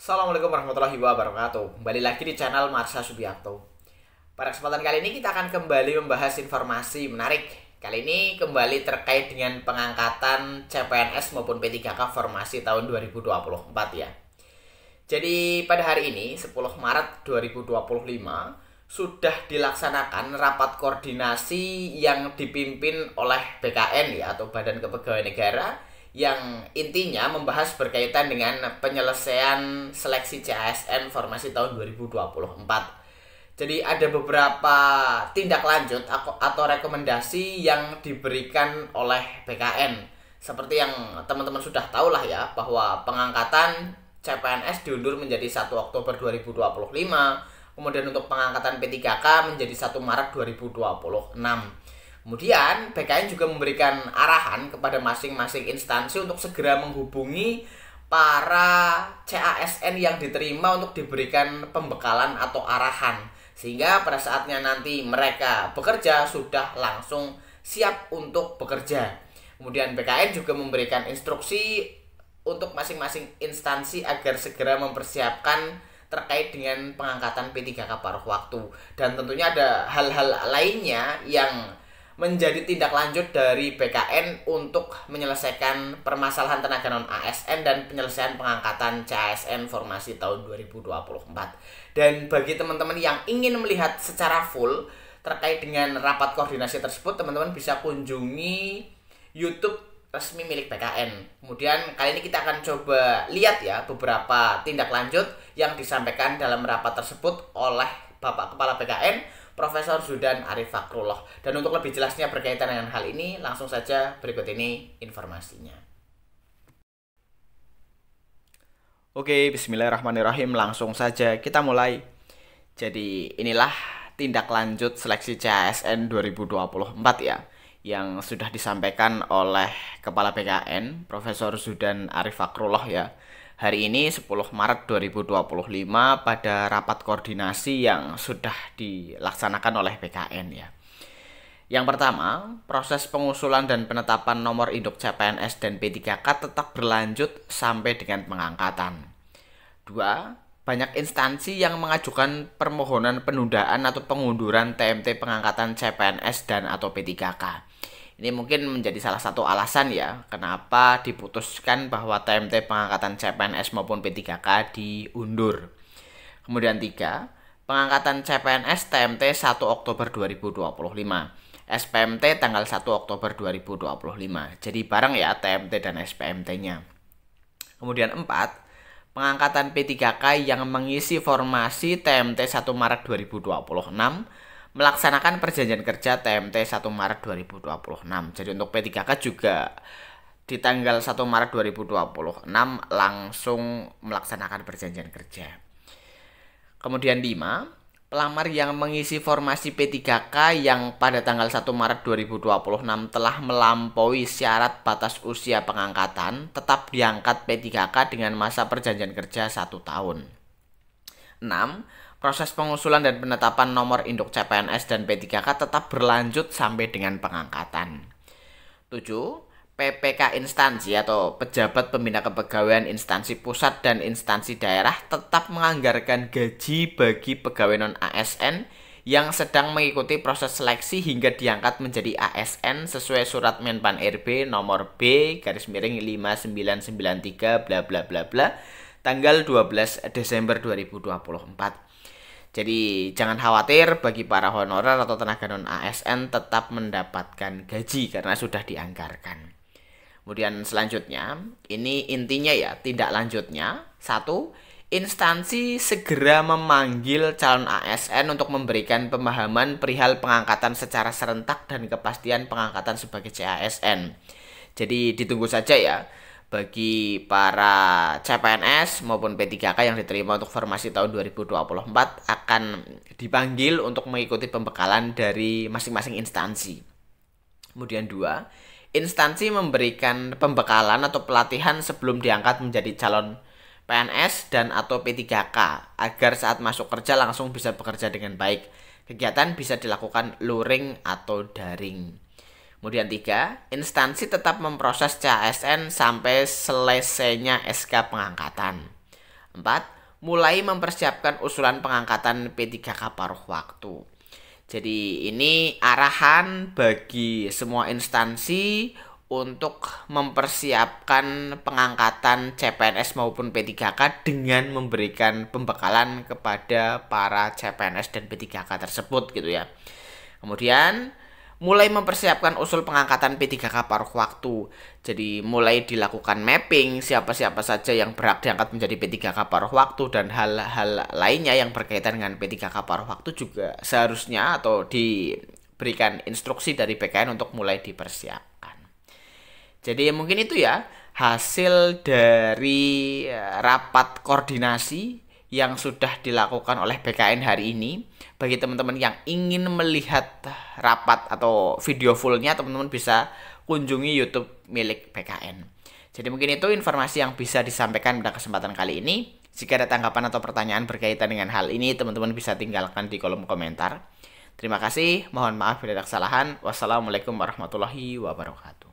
Assalamualaikum warahmatullahi wabarakatuh. Kembali lagi di channel Marsha Subiakto. Pada kesempatan kali ini kita akan kembali membahas informasi menarik. Kali ini kembali terkait dengan pengangkatan CPNS maupun P3K formasi tahun 2024 ya. Jadi pada hari ini 10 Maret 2025 sudah dilaksanakan rapat koordinasi yang dipimpin oleh BKN ya, atau Badan Kepegawaian Negara, yang intinya membahas berkaitan dengan penyelesaian seleksi CASN formasi tahun 2024. Jadi ada beberapa tindak lanjut atau rekomendasi yang diberikan oleh BKN. Seperti yang teman-teman sudah tahu lah ya, bahwa pengangkatan CPNS diundur menjadi 1 Oktober 2025. Kemudian untuk pengangkatan P3K menjadi 1 Maret 2026. Kemudian BKN juga memberikan arahan kepada masing-masing instansi untuk segera menghubungi para CASN yang diterima untuk diberikan pembekalan atau arahan, sehingga pada saatnya nanti mereka bekerja sudah langsung siap untuk bekerja. Kemudian BKN juga memberikan instruksi untuk masing-masing instansi agar segera mempersiapkan terkait dengan pengangkatan P3K paruh waktu. Dan tentunya ada hal-hal lainnya yang menjadi tindak lanjut dari BKN untuk menyelesaikan permasalahan tenaga non ASN dan penyelesaian pengangkatan CASN formasi tahun 2024. Dan bagi teman-teman yang ingin melihat secara full terkait dengan rapat koordinasi tersebut, teman-teman bisa kunjungi YouTube resmi milik BKN. Kemudian kali ini kita akan coba lihat ya beberapa tindak lanjut yang disampaikan dalam rapat tersebut oleh Bapak Kepala BKN Profesor Zudan Arif Fakrullah. Dan untuk lebih jelasnya berkaitan dengan hal ini, langsung saja berikut ini informasinya. Oke, bismillahirrahmanirrahim. Langsung saja kita mulai. Jadi inilah tindak lanjut seleksi CASN 2024 ya, yang sudah disampaikan oleh Kepala BKN Profesor Zudan Arif Fakrullah ya, hari ini 10 Maret 2025 pada rapat koordinasi yang sudah dilaksanakan oleh BKN ya. Yang pertama, proses pengusulan dan penetapan nomor induk CPNS dan P3K tetap berlanjut sampai dengan pengangkatan. 2. Banyak instansi yang mengajukan permohonan penundaan atau pengunduran TMT pengangkatan CPNS dan atau P3K. Ini mungkin menjadi salah satu alasan ya kenapa diputuskan bahwa TMT pengangkatan CPNS maupun P3K diundur. Kemudian 3, pengangkatan CPNS TMT 1 Oktober 2025, SPMT tanggal 1 Oktober 2025. Jadi bareng ya TMT dan SPMT-nya. Kemudian 4, pengangkatan P3K yang mengisi formasi TMT 1 Maret 2026 melaksanakan perjanjian kerja TMT 1 Maret 2026. Jadi untuk P3K juga di tanggal 1 Maret 2026 langsung melaksanakan perjanjian kerja. Kemudian 5, pelamar yang mengisi formasi P3K yang pada tanggal 1 Maret 2026 telah melampaui syarat batas usia pengangkatan tetap diangkat P3K dengan masa perjanjian kerja 1 tahun. 6, proses pengusulan dan penetapan nomor induk CPNS dan P3K tetap berlanjut sampai dengan pengangkatan. 7. PPK instansi atau pejabat pembina kepegawaian instansi pusat dan instansi daerah tetap menganggarkan gaji bagi pegawai non-ASN yang sedang mengikuti proses seleksi hingga diangkat menjadi ASN sesuai surat Menpan RB nomor B/5993 bla bla bla bla tanggal 12 Desember 2024. Jadi jangan khawatir, bagi para honorer atau tenaga non ASN tetap mendapatkan gaji karena sudah dianggarkan. Kemudian selanjutnya, ini intinya ya, tindak lanjutnya. 1, instansi segera memanggil calon ASN untuk memberikan pemahaman perihal pengangkatan secara serentak dan kepastian pengangkatan sebagai CASN. Jadi ditunggu saja ya. Bagi para CPNS maupun P3K yang diterima untuk formasi tahun 2024 akan dipanggil untuk mengikuti pembekalan dari masing-masing instansi. Kemudian 2, instansi memberikan pembekalan atau pelatihan sebelum diangkat menjadi calon PNS dan atau P3K agar saat masuk kerja langsung bisa bekerja dengan baik. Kegiatan bisa dilakukan luring atau daring. Kemudian 3, instansi tetap memproses CASN sampai selesainya SK pengangkatan. 4, mulai mempersiapkan usulan pengangkatan P3K paruh waktu. Jadi ini arahan bagi semua instansi untuk mempersiapkan pengangkatan CPNS maupun P3K dengan memberikan pembekalan kepada para CPNS dan P3K tersebut gitu ya. Kemudian mulai mempersiapkan usul pengangkatan P3K paruh waktu. Jadi mulai dilakukan mapping siapa-siapa saja yang berhak diangkat menjadi P3K paruh waktu dan hal-hal lainnya yang berkaitan dengan P3K paruh waktu juga seharusnya atau diberikan instruksi dari PKN untuk mulai dipersiapkan. Jadi mungkin itu ya hasil dari rapat koordinasi yang sudah dilakukan oleh BKN hari ini. Bagi teman-teman yang ingin melihat rapat atau video fullnya, teman-teman bisa kunjungi YouTube milik BKN. Jadi mungkin itu informasi yang bisa disampaikan pada kesempatan kali ini. Jika ada tanggapan atau pertanyaan berkaitan dengan hal ini, teman-teman bisa tinggalkan di kolom komentar. Terima kasih, mohon maaf bila ada kesalahan. Wassalamualaikum warahmatullahi wabarakatuh.